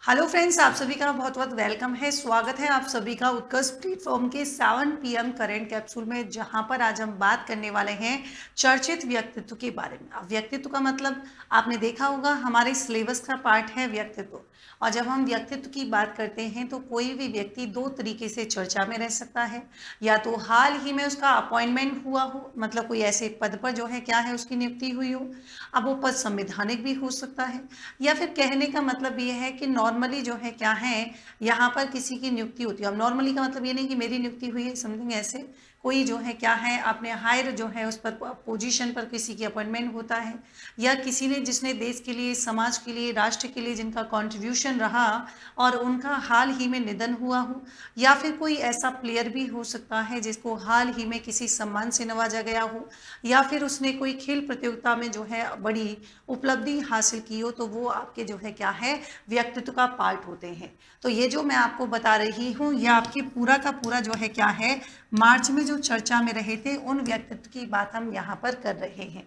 Hello friends, आप सभी का बहुत बहुत वेलकम है। स्वागत है आप सभी का उत्कर्ष प्लेटफॉर्म के 7 पीएम करेंट कैप्सूल में, जहां पर आज हम बात करने वाले हैं चर्चित व्यक्तित्व के बारे में। अब व्यक्तित्व का मतलब आपने देखा होगा, हमारे सिलेबस का पार्ट है व्यक्तित्व। और जब हम व्यक्तित्व की बात करते हैं तो कोई भी व्यक्ति दो तरीके से चर्चा में रह सकता है। या तो हाल ही में उसका अपॉइंटमेंट हुआ हो, मतलब कोई ऐसे पद पर जो है क्या है उसकी नियुक्ति हुई हो। अब वो पद संवैधानिक भी हो सकता है, या फिर कहने का मतलब ये है कि नॉर्मली जो है क्या है यहाँ पर किसी की नियुक्ति होती है। अब नॉर्मली का मतलब ये नहीं कि मेरी नियुक्ति हुई है, समथिंग ऐसे कोई जो है क्या है अपने हायर जो है उस पर पोजीशन पर किसी की अपॉइंटमेंट होता है, या किसी ने जिसने देश के लिए, समाज के लिए, राष्ट्र के लिए जिनका कंट्रीब्यूशन रहा और उनका हाल ही में निधन हुआ हो। या फिर कोई ऐसा प्लेयर भी हो सकता है जिसको हाल ही में किसी सम्मान से नवाजा गया हो, या फिर उसने कोई खेल प्रतियोगिता में जो है बड़ी उपलब्धि हासिल की हो, तो वो आपके जो है क्या है व्यक्तित्व का पार्ट होते हैं। तो ये जो मैं आपको बता रही हूँ, ये आपके पूरा का पूरा जो है क्या है मार्च में जो चर्चा में रहे थे उन व्यक्तित्व की बात हम यहाँ पर कर रहे हैं।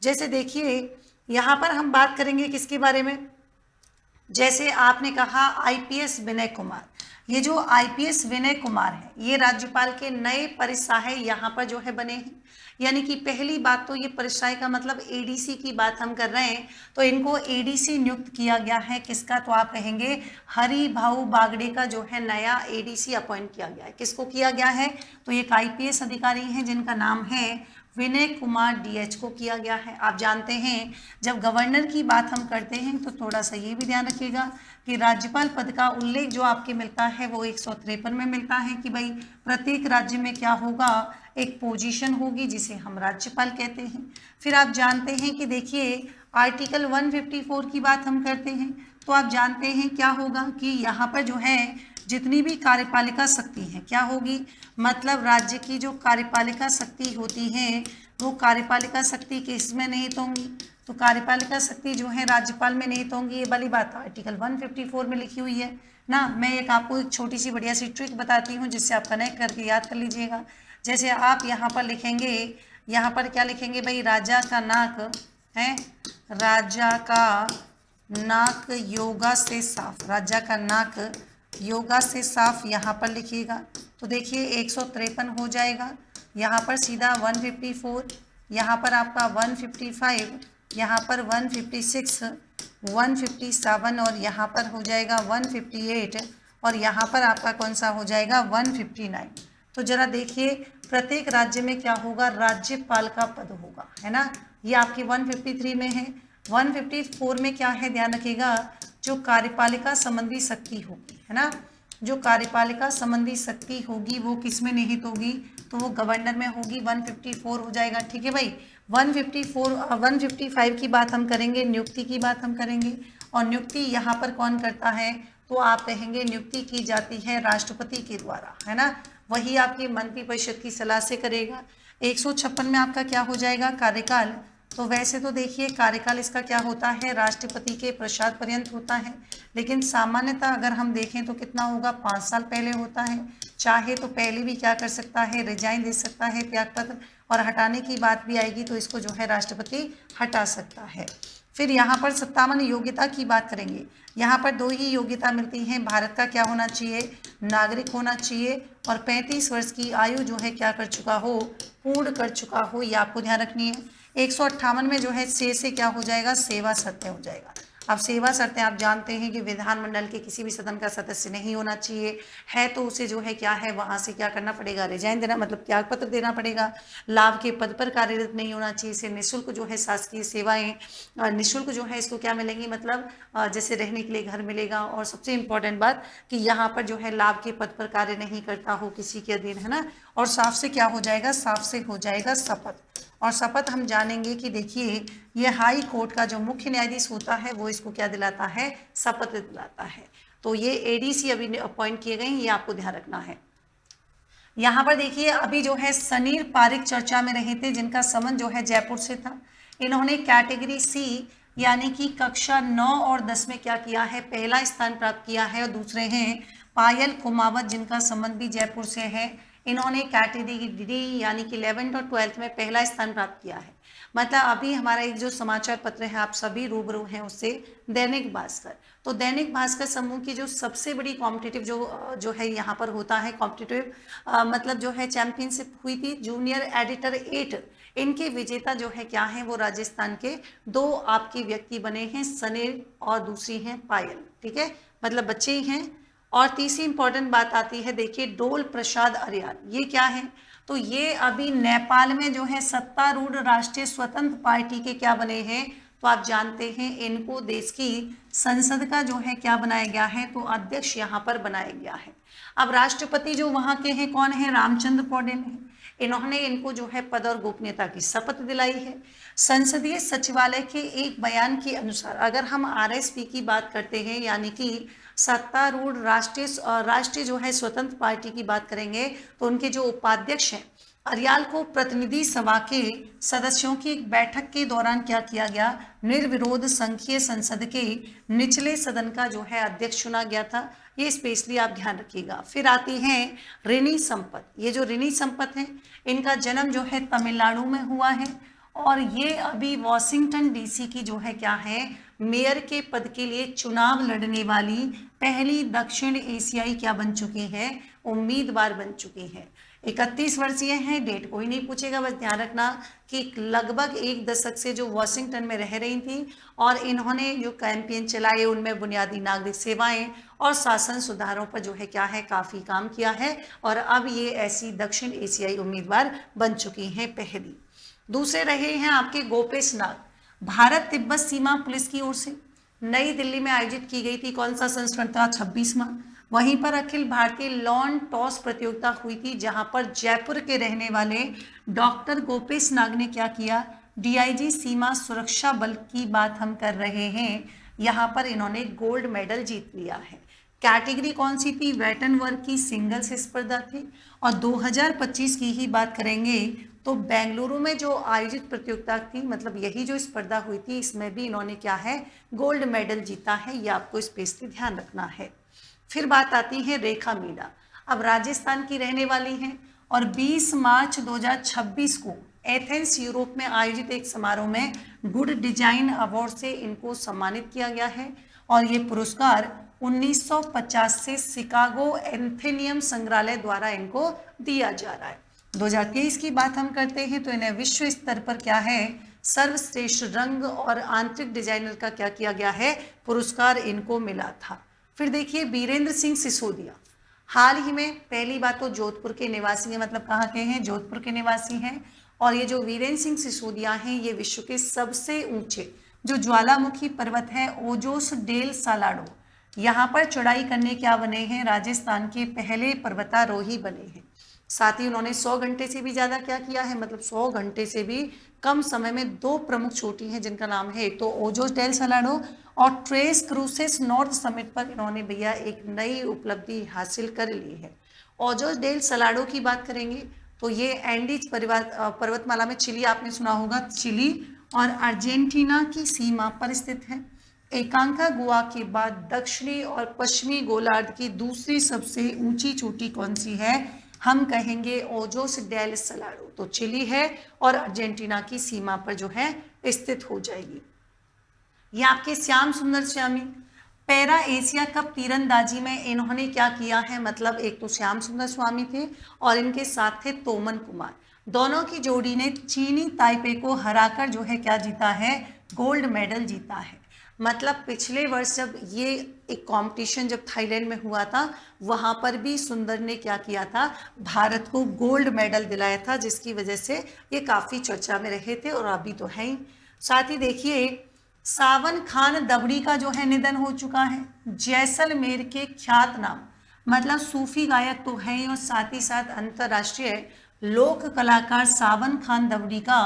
जैसे देखिए, यहाँ पर हम बात करेंगे किसके बारे में। जैसे आपने कहा आईपीएस विनय कुमार, ये जो आईपीएस विनय कुमार है ये राज्यपाल के नए परिसाय यहाँ पर जो है बने हैं। यानी कि पहली बात तो ये परिसाय का मतलब एडीसी की बात हम कर रहे हैं, तो इनको एडीसी नियुक्त किया गया है। किसका? तो आप कहेंगे हरि भाऊ बागड़े का जो है नया एडीसी अपॉइंट किया गया है। किसको किया गया है? तो ये आईपीएस अधिकारी हैं जिनका नाम है विनय कुमार डीएच को किया गया है। आप जानते हैं जब गवर्नर की बात हम करते हैं तो थोड़ा सा ये भी ध्यान रखिएगा कि राज्यपाल पद का उल्लेख जो आपके मिलता है वो 153 में मिलता है कि भाई प्रत्येक राज्य में क्या होगा, एक पोजीशन होगी जिसे हम राज्यपाल कहते हैं। फिर आप जानते हैं कि देखिए आर्टिकल 154 की बात हम करते हैं तो आप जानते हैं क्या होगा कि यहाँ पर जो है जितनी भी कार्यपालिका शक्ति है क्या होगी, मतलब राज्य की जो कार्यपालिका शक्ति होती है वो कार्यपालिका शक्ति किस में निहित होंगी? तो कार्यपालिका शक्ति जो है राज्यपाल में निहित होंगी। ये वाली बात आर्टिकल 154 में लिखी हुई है ना। मैं एक आपको एक छोटी सी बढ़िया सी ट्रिक बताती हूँ जिससे आप कनेक्ट करके याद कर लीजिएगा। जैसे आप यहाँ पर लिखेंगे, यहाँ पर क्या लिखेंगे भाई, राजा का नाक है, राजा का नाक योगा से साफ, राजा का नाक योगा से साफ यहाँ पर लिखिएगा। तो देखिए 153 हो जाएगा, यहाँ पर सीधा 154, यहाँ पर आपका 155, यहाँ पर 156, 157 और यहाँ पर हो जाएगा 158 और यहाँ पर आपका कौन सा हो जाएगा 159। तो जरा देखिए प्रत्येक राज्य में क्या होगा, राज्यपाल का पद होगा, है ना। ये आपकी 153 में है। 154 में क्या है, ध्यान रखिएगा, जो कार्यपालिका संबंधी शक्ति होगी, है ना, जो कार्यपालिका संबंधी शक्ति होगी वो किस में निहित होगी, तो वो गवर्नर में होगी। 154 हो जाएगा, ठीक है भाई। 155 की बात हम करेंगे, नियुक्ति की बात हम करेंगे। और नियुक्ति यहाँ पर कौन करता है, तो आप कहेंगे नियुक्ति की जाती है राष्ट्रपति के द्वारा, है ना। वही आपकी मंत्रिपरिषद की सलाह से करेगा। 156 में आपका क्या हो जाएगा, कार्यकाल। तो वैसे तो देखिए कार्यकाल इसका क्या होता है, राष्ट्रपति के प्रसाद पर्यंत होता है, लेकिन सामान्यतः अगर हम देखें तो कितना होगा, 5 साल पहले होता है। चाहे तो पहले भी क्या कर सकता है, रिजाइन दे सकता है, त्यागपत्र, और हटाने की बात भी आएगी तो इसको जो है राष्ट्रपति हटा सकता है। फिर यहाँ पर 57 योग्यता की बात करेंगे। यहाँ पर 2 ही योग्यता मिलती हैं, भारत का क्या होना चाहिए, नागरिक होना चाहिए, और 35 वर्ष की आयु जो है क्या कर चुका हो, पूर्ण कर चुका हो, ये आपको ध्यान रखनी है। 158 में जो है से क्या हो जाएगा, सेवा शर्तें हो जाएगा। अब सेवा शर्तें आप जानते हैं कि विधानमंडल के किसी भी सदन का सदस्य नहीं होना चाहिए, है तो उसे जो है क्या है वहाँ से क्या करना पड़ेगा, रिजाइन देना, मतलब त्यागपत्र देना पड़ेगा। लाभ के पद पर कार्यरत नहीं होना चाहिए, इसे निःशुल्क जो है शासकीय सेवाएं निःशुल्क जो है इसको क्या मिलेंगी, मतलब जैसे रहने के लिए घर मिलेगा। और सबसे इम्पोर्टेंट बात कि यहाँ पर जो है लाभ के पद पर कार्य नहीं करता हो किसी के अधीन, है ना। और साफ से क्या हो जाएगा, साफ से हो जाएगा शपथ। और शपथ हम जानेंगे कि देखिए ये हाई कोर्ट का जो मुख्य न्यायाधीश होता है वो इसको क्या दिलाता है, शपथ दिलाता है। तो ये एडीसी अभी अपॉइंट किए गए हैं, ये आपको ध्यान रखना है। यहाँ पर देखिए अभी जो है सनीर पारिक चर्चा में रहे थे, जिनका समन जो है जयपुर से था। इन्होंने कैटेगरी सी यानी कि कक्षा 9 और 10 में क्या किया है, पहला स्थान प्राप्त किया है। और दूसरे हैं पायल कुमावत, जिनका संबंध भी जयपुर से है। इन्होंने कैटेगरी डी यानी कि 11th और 12th में पहला स्थान प्राप्त किया है। मतलब अभी हमारा एक जो समाचार पत्र है आप सभी रूबरू हैं उससे, दैनिक भास्कर। तो दैनिक भास्कर समूह की जो सबसे बड़ी कॉम्पिटिटिव जो है यहाँ पर होता है कॉम्पिटिटिव मतलब जो है चैंपियनशिप हुई थी जूनियर एडिटर 8। इनके विजेता जो है क्या है वो राजस्थान के दो आपके व्यक्ति बने हैं, सनील और दूसरी हैं पायल। ठीक है, मतलब बच्चे ही हैं। और तीसरी इंपॉर्टेंट बात आती है, देखिए डोल प्रसाद अरियाल, ये क्या है, तो ये अभी नेपाल में जो है सत्तारूढ़ राष्ट्रीय स्वतंत्र पार्टी के क्या बने हैं, तो आप जानते हैं इनको देश की संसद का जो है क्या बनाया गया है, तो अध्यक्ष यहाँ पर बनाया गया है। अब राष्ट्रपति जो वहाँ के हैं कौन है, रामचंद्र पौडेल हैं। इन्होंने इनको जो है पद और गोपनीयता की शपथ दिलाई है। संसदीय सचिवालय के एक बयान के अनुसार अगर हम आरएसपी की बात करते हैं यानी कि सत्तारूढ़ राष्ट्रीय जो है स्वतंत्र पार्टी की बात करेंगे तो उनके जो उपाध्यक्ष हैं अरियाल को प्रतिनिधि सभा के सदस्यों की एक बैठक के दौरान क्या किया गया, निर्विरोध संघीय संसद के निचले सदन का जो है अध्यक्ष चुना गया था। ये स्पेशली आप ध्यान रखिएगा। फिर आती हैं रिनी संपत। ये जो रिनी संपत है इनका जन्म जो है तमिलनाडु में हुआ है और ये अभी वॉशिंगटन डीसी की जो है क्या है, मेयर के पद के लिए चुनाव लड़ने वाली पहली दक्षिण एशियाई क्या बन चुकी है, उम्मीदवार बन चुकी है। 31 वर्षीय हैं, डेट कोई नहीं पूछेगा, बस ध्यान रखना कि लगभग एक दशक से जो वॉशिंगटन में रह रही थी और इन्होंने जो कैंपेन चलाए उनमें बुनियादी नागरिक सेवाएं और शासन सुधारों पर जो है क्या है काफ़ी काम किया है और अब ये ऐसी दक्षिण एशियाई उम्मीदवार बन चुकी हैं पहली। दूसरे रहे हैं आपके गोपेश नाग, भारत तिब्बत सीमा पुलिस की ओर से नई दिल्ली में आयोजित की गई थी, कौन सा संस्करण था, 26वां। वहीं पर अखिल भारतीय लॉन टॉस प्रतियोगिता हुई थी जहां पर जयपुर के रहने वाले डॉक्टर गोपेश नाग ने क्या किया, डीआईजी सीमा सुरक्षा बल की बात हम कर रहे हैं, यहाँ पर इन्होंने गोल्ड मेडल जीत लिया है। कैटेगरी कौन सी थी, वेटन वर्ग की सिंगल्स स्पर्धा थी। और 2025 की ही बात करेंगे तो बेंगलुरु में जो आयोजित प्रतियोगिता थी, मतलब यही जो स्पर्धा हुई थी, इसमें भी इन्होंने क्या है गोल्ड मेडल जीता है, ये आपको स्पेशली ध्यान रखना है। फिर बात आती है रेखा मीणा, अब राजस्थान की रहने वाली हैं और 20 मार्च 2026 को एथेंस यूरोप में आयोजित एक समारोह में गुड डिजाइन अवार्ड से इनको सम्मानित किया गया है और ये पुरस्कार 1950 से शिकागो एथेनियम संग्रहालय द्वारा इनको दिया जा रहा है। 2023 की बात हम करते हैं तो इन्हें विश्व स्तर पर क्या है, सर्वश्रेष्ठ रंग और आंतरिक डिजाइनर का क्या किया गया है, पुरस्कार इनको मिला था। फिर देखिए वीरेंद्र सिंह सिसोदिया, हाल ही में पहली बात तो जोधपुर के निवासी हैं, मतलब कहाँ के हैं, जोधपुर के निवासी हैं। और ये जो वीरेंद्र सिंह सिसोदिया हैं ये विश्व के सबसे ऊंचे जो ज्वालामुखी पर्वत है ओजोस डेल सालाडो, यहाँ पर चढ़ाई करने क्या बने हैं, राजस्थान के पहले पर्वतारोही बने हैं। साथ ही उन्होंने 100 घंटे से भी ज़्यादा क्या किया है, मतलब 100 घंटे से भी कम समय में दो प्रमुख चोटी हैं जिनका नाम है, एक तो ओजोस डेल सालाडो और ट्रेस क्रूसेस नॉर्थ समिट पर इन्होंने भैया एक नई उपलब्धि हासिल कर ली है। ओजोस डेल सालाडो की बात करेंगे तो ये एंडीज पर्वतमाला में, चिली आपने सुना होगा, चिली और अर्जेंटीना की सीमा पर स्थित है। एकांका गुआ के बाद दक्षिणी और पश्चिमी गोलार्ध की दूसरी सबसे ऊंची चोटी कौन सी है, हम कहेंगे ओजोस डेल सालाडो, तो चिली है और अर्जेंटीना की सीमा पर जो है स्थित हो जाएगी। ये आपके श्याम सुंदर स्वामी, पैरा एशिया कप तीरंदाजी में इन्होंने क्या किया है, मतलब एक तो श्याम सुंदर स्वामी थे और इनके साथ थे तोमन कुमार, दोनों की जोड़ी ने चीनी ताइपे को हराकर जो है क्या जीता है, गोल्ड मेडल जीता है। मतलब पिछले वर्ष जब ये एक कंपटीशन जब थाईलैंड में हुआ था वहाँ पर भी सुंदर ने क्या किया था, भारत को गोल्ड मेडल दिलाया था, जिसकी वजह से ये काफ़ी चर्चा में रहे थे और अभी तो है ही। साथ ही देखिए सावन खान दबड़ी का जो है निधन हो चुका है, जैसलमेर के ख्यात नाम मतलब सूफी गायक तो है ही और साथ ही साथ अंतर्राष्ट्रीय लोक कलाकार सावन खान दबड़ी का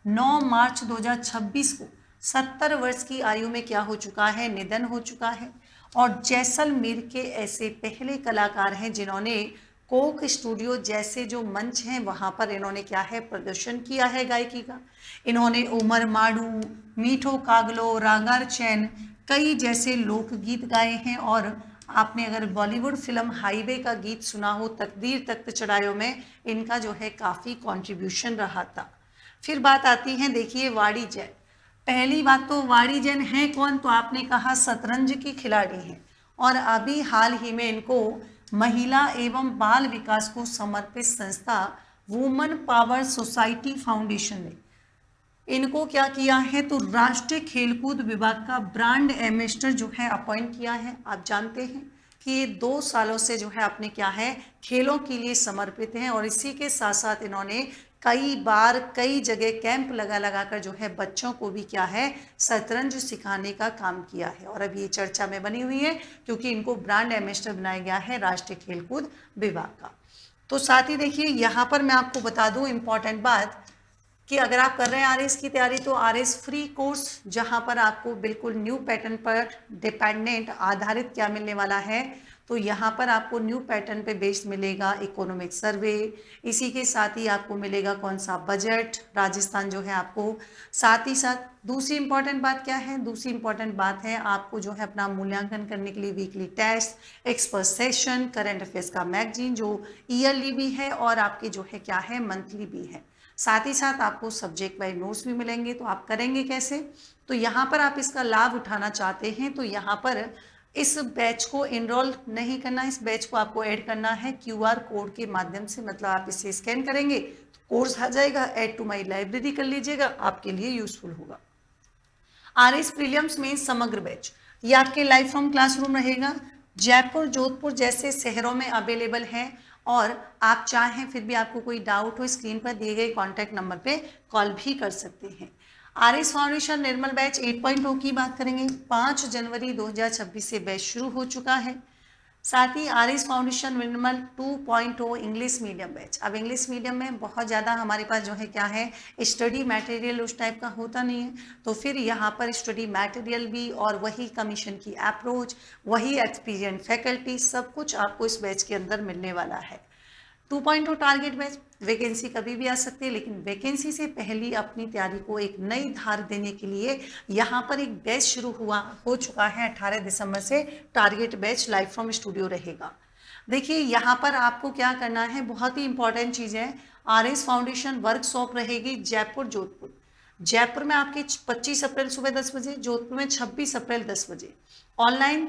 9 मार्च 2026 को 70 वर्ष की आयु में क्या हो चुका है, निधन हो चुका है। और जैसलमेर के ऐसे पहले कलाकार हैं जिन्होंने कोक स्टूडियो जैसे जो मंच हैं वहाँ पर इन्होंने क्या है प्रदर्शन किया है गायकी का। इन्होंने उमर माडू, मीठो कागलो, रागार चैन कई जैसे लोकगीत गाए हैं और आपने अगर बॉलीवुड फिल्म हाईवे का गीत सुना हो, तकदीर तख्त चढ़ायो में इनका जो है काफ़ी कंट्रीब्यूशन रहा था। फिर बात आती है, देखिए वाणी जैन। पहली बात तो वाणी जैन है कौन, तो आपने कहा शतरंज की खिलाड़ी हैं, और अभी हाल ही में इनको महिला एवं बाल विकास को समर्पित संस्था वुमन पावर सोसाइटी फाउंडेशन ने इनको क्या किया है, तो राष्ट्रीय खेलकूद विभाग का ब्रांड एम्बेसडर जो है अपॉइंट किया है। आप जानते हैं कि ये 2 सालों से जो है अपने क्या है, खेलों के लिए समर्पित हैं, और इसी के साथ साथ इन्होंने कई बार कई जगह कैंप लगा लगा कर जो है बच्चों को भी क्या है, शतरंज सिखाने का काम किया है। और अब ये चर्चा में बनी हुई है क्योंकि इनको ब्रांड एम्बेसडर बनाया गया है राष्ट्रीय खेलकूद विभाग का। तो साथ ही देखिए यहाँ पर मैं आपको बता दूं इम्पॉर्टेंट बात कि अगर आप कर रहे हैं आरएस की तैयारी, तो आरएस फ्री कोर्स जहां पर आपको बिल्कुल न्यू पैटर्न पर डिपेंडेंट आधारित क्या मिलने वाला है, तो यहाँ पर आपको न्यू पैटर्न पे बेस्ड मिलेगा इकोनॉमिक सर्वे। इसी के साथ ही आपको मिलेगा कौन सा बजट, राजस्थान जो है आपको। साथ ही साथ दूसरी इंपॉर्टेंट बात क्या है, दूसरी इंपॉर्टेंट बात है आपको जो है अपना मूल्यांकन करने के लिए weekly test, expert session, current affairs का मैगजीन जो ईयरली भी है और आपके जो है क्या है मंथली भी है। साथ ही साथ आपको सब्जेक्ट वाइज नोट्स भी मिलेंगे। तो आप करेंगे कैसे, तो यहाँ पर आप इसका लाभ उठाना चाहते हैं तो यहाँ पर इस बैच को इनरोल नहीं करना, इस बैच को आपको ऐड करना है क्यूआर कोड के माध्यम से। मतलब आप इसे स्कैन करेंगे तो कोर्स आ जाएगा, ऐड टू माई लाइब्रेरी कर लीजिएगा, आपके लिए यूजफुल होगा। आरएस प्रीलिम्स में समग्र बैच ये आपके लाइव फ्रॉम क्लासरूम रहेगा। जयपुर, जोधपुर जैसे शहरों में अवेलेबल है, और आप चाहें फिर भी आपको कोई डाउट हो स्क्रीन पर दिए गए कॉन्टैक्ट नंबर पे कॉल भी कर सकते हैं। आरएस फाउंडेशन निर्मल बैच 8.0 की बात करेंगे। 5 जनवरी 2026 से बैच शुरू हो चुका है। साथ ही आरएस फाउंडेशन निर्मल 2.0 इंग्लिश मीडियम बैच। अब इंग्लिश मीडियम में बहुत ज़्यादा हमारे पास जो है क्या है, स्टडी मटेरियल उस टाइप का होता नहीं है, तो फिर यहाँ पर स्टडी मटेरियल भी और वही कमीशन की अप्रोच, वही एक्सपीरियंस फैकल्टी, सब कुछ आपको इस बैच के अंदर मिलने वाला है। 2.0 टारगेट बैच, वैकेंसी कभी भी आ सकती है, लेकिन वैकेंसी से पहले अपनी तैयारी को एक नई धार देने के लिए यहाँ पर एक बैच शुरू हो चुका है। 18 दिसंबर से target batch live from studio रहेगा। देखिए यहाँ पर आपको क्या करना है, बहुत ही इंपॉर्टेंट चीज़ है। आरएस फाउंडेशन वर्कशॉप रहेगी जयपुर, जोधपुर। जयपुर में आपके 25 अप्रैल सुबह 10 बजे, जोधपुर में 26 अप्रैल 10 बजे। ऑनलाइन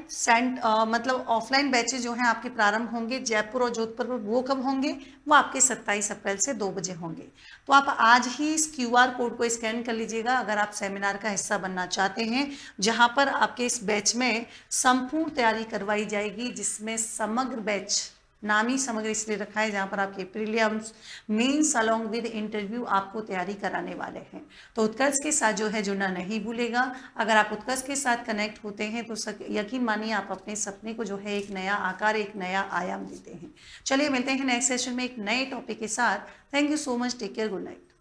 मतलब ऑफलाइन बैचेज जो हैं आपके प्रारंभ होंगे जयपुर और जोधपुर पर, वो कब होंगे, वो आपके 27 अप्रैल से 2 बजे होंगे। तो आप आज ही इस क्यूआर कोड को स्कैन कर लीजिएगा अगर आप सेमिनार का हिस्सा बनना चाहते हैं, जहां पर आपके इस बैच में संपूर्ण तैयारी करवाई जाएगी, जिसमें समग्र बैच, नाम ही समग्र इसलिए रखा है, जहाँ पर आपके prelims, mains along with interview आपको तैयारी कराने वाले हैं। तो उत्कर्ष के साथ जो है जुड़ना नहीं भूलेगा। अगर आप उत्कर्ष के साथ कनेक्ट होते हैं तो यकीन मानिए आप अपने सपने को जो है एक नया आकार, एक नया आयाम देते हैं। चलिए मिलते हैं नेक्स्ट सेशन में एक नए टॉपिक के साथ। Thank you so much, take care, good night.